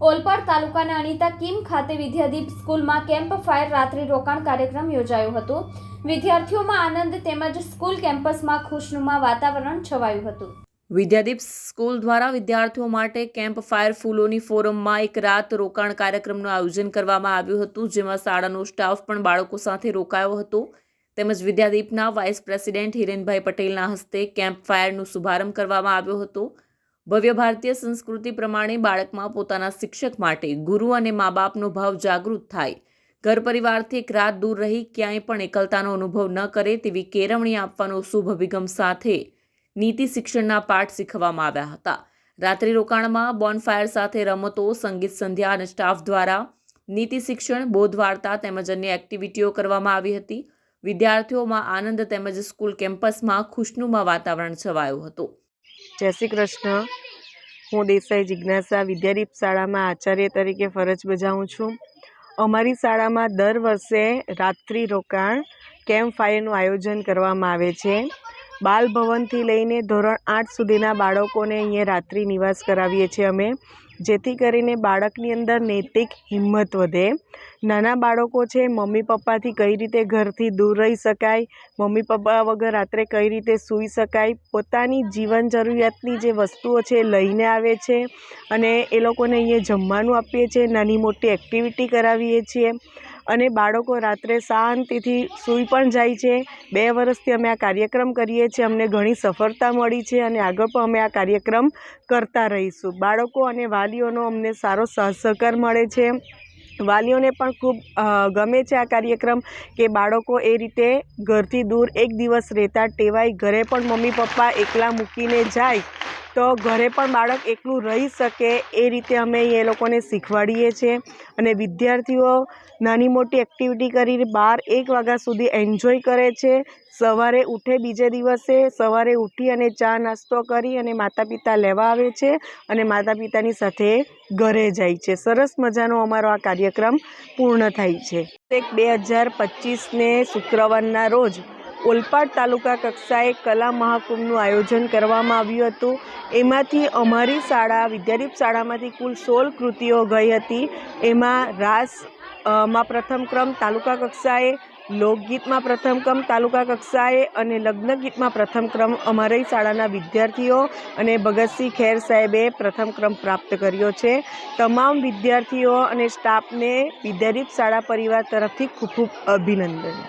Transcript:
ઓલપાડ તાલુકાના અનિતા કિમ ખાતે વિદ્યાદીપ સ્કૂલમાં કેમ્પ ફાયર રાત્રિ રોકાણ કાર્યક્રમ યોજાયો હતો। વિદ્યાર્થીઓમાં આનંદ તેમજ સ્કૂલ કેમ્પસમાં ખુશનુમા વાતાવરણ છવાયું હતું। વિદ્યાદીપ સ્કૂલ દ્વારા વિદ્યાર્થીઓ માટે કેમ્પ ફાયર ફૂલોની ફોરમમાં એક રાત રોકાણ કાર્યક્રમનું આયોજન કરવામાં આવ્યું હતું, જેમાં શાળાનો સ્ટાફ પણ બાળકો સાથે રોકાયો હતો। તેમજ વિદ્યાદીપના વાઇસ પ્રેસિડેન્ટ હિરેનભાઈ પટેલના હસ્તે કેમ્પ ફાયરનું શુભારંભ કરવામાં આવ્યો હતો। ભવ્ય ભારતીય સંસ્કૃતિ પ્રમાણે બાળકમાં પોતાના શિક્ષક માટે ગુરુ અને મા બાપનો ભાવ જાગૃત થાય, ઘર પરિવારથી એક રાત દૂર રહી ક્યાંય પણ એકલતાનો અનુભવ ન કરે તેવી કેળવણી આપવાનો શુભ અભિગમ સાથે નીતિ શિક્ષણના પાઠ શીખવવામાં આવ્યા હતા। રાત્રિ રોકાણમાં બોનફાયર સાથે રમતો, સંગીત સંધ્યા અને સ્ટાફ દ્વારા નીતિ શિક્ષણ, બોધ વાર્તા તેમજ અન્ય એક્ટિવિટીઓ કરવામાં આવી હતી। વિદ્યાર્થીઓમાં આનંદ તેમજ સ્કૂલ કેમ્પસમાં ખુશનુમા વાતાવરણ છવાયું હતું। જય શ્રી કૃષ્ણ। હું દેસાઈ જિજ્ઞાસા વિદ્યાદીપ શાળામાં આચાર્ય તરીકે ફરજ બજાવું છું। અમારી શાળામાં દર વર્ષે રાત્રિ રોકાણ કેમ્પ ફાયરનું આયોજન કરવામાં આવે છે। બાલ ભવનથી લઈને ધોરણ 8 સુધીના બાળકોને અહીંયા રાત્રિ નિવાસ કરાવીએ છીએ અમે, જેથી કરીને બાળકની અંદર નૈતિક હિંમત વધે। નાના બાળકો છે, મમ્મી પપ્પાથી કઈ રીતે ઘરથી દૂર રહી શકાય, મમ્મી પપ્પા વગર રાત્રે કઈ રીતે સૂઈ શકાય, પોતાની જીવન જરૂરિયાતની જે વસ્તુઓ છે એ લઈને આવે છે અને એ લોકોને અહીંયા જમવાનું આપીએ છીએ, નાની મોટી એક્ટિવિટી કરાવીએ છીએ અને બાળકો રાત્રે શાંતિથી સૂઈ પણ જાય છે। 2 વર્ષથી અમે આ કાર્યક્રમ કરીએ છીએ, અમને ઘણી સફળતા મળી છે અને આગળ પણ અમે આ કાર્યક્રમ કરતા રહીશું। બાળકો અને વાલીઓનો અમને સારો સાથ સહકાર મળે છે। વાલીઓને પણ ખૂબ ગમે છે આ કાર્યક્રમ કે બાળકો એ રીતે ઘરથી દૂર એક દિવસ રહેતા ટેવાય, ઘરે પણ મમ્મી પપ્પા એકલા મૂકીને જાય તો ઘરે પણ બાળક એકલું રહી શકે એ રીતે અમે એ લોકોને શીખવાડીએ છીએ અને વિદ્યાર્થીઓ નાની મોટી એક્ટિવિટી કરીને 12-1 વાગ્યા સુધી એન્જોય કરે છે। સવારે ઉઠે, બીજે દિવસે સવારે ઉઠી અને ચા નાસ્તો કરી અને માતા પિતા લેવા આવે છે અને માતા પિતાની સાથે ઘરે જાય છે। સરસ મજાનો અમારો આ કાર્યક્રમ પૂર્ણ થાય છે। 2025ને શુક્રવારના રોજ ઓલપાડ તાલુકા કક્ષાએ કલા મહાકુંભનું આયોજન કરવામાં આવ્યું હતું। એમાંથી અમારી શાળા વિદ્યાદીપ શાળામાંથી કુલ 16 કૃતિઓ ગઈ હતી। એમાં રાસમાં પ્રથમ ક્રમ તાલુકા કક્ષાએ, લોકગીતમાં પ્રથમ ક્રમ તાલુકા કક્ષાએ અને લગ્ન ગીતમાં પ્રથમ ક્રમ અમારી શાળાના વિદ્યાર્થીઓ અને ભગતસિંહ ખેર સાહેબે પ્રથમ ક્રમ પ્રાપ્ત કર્યો છે। તમામ વિદ્યાર્થીઓ અને સ્ટાફને વિદ્યાદીપ શાળા પરિવાર તરફથી ખૂબ ખૂબ અભિનંદન।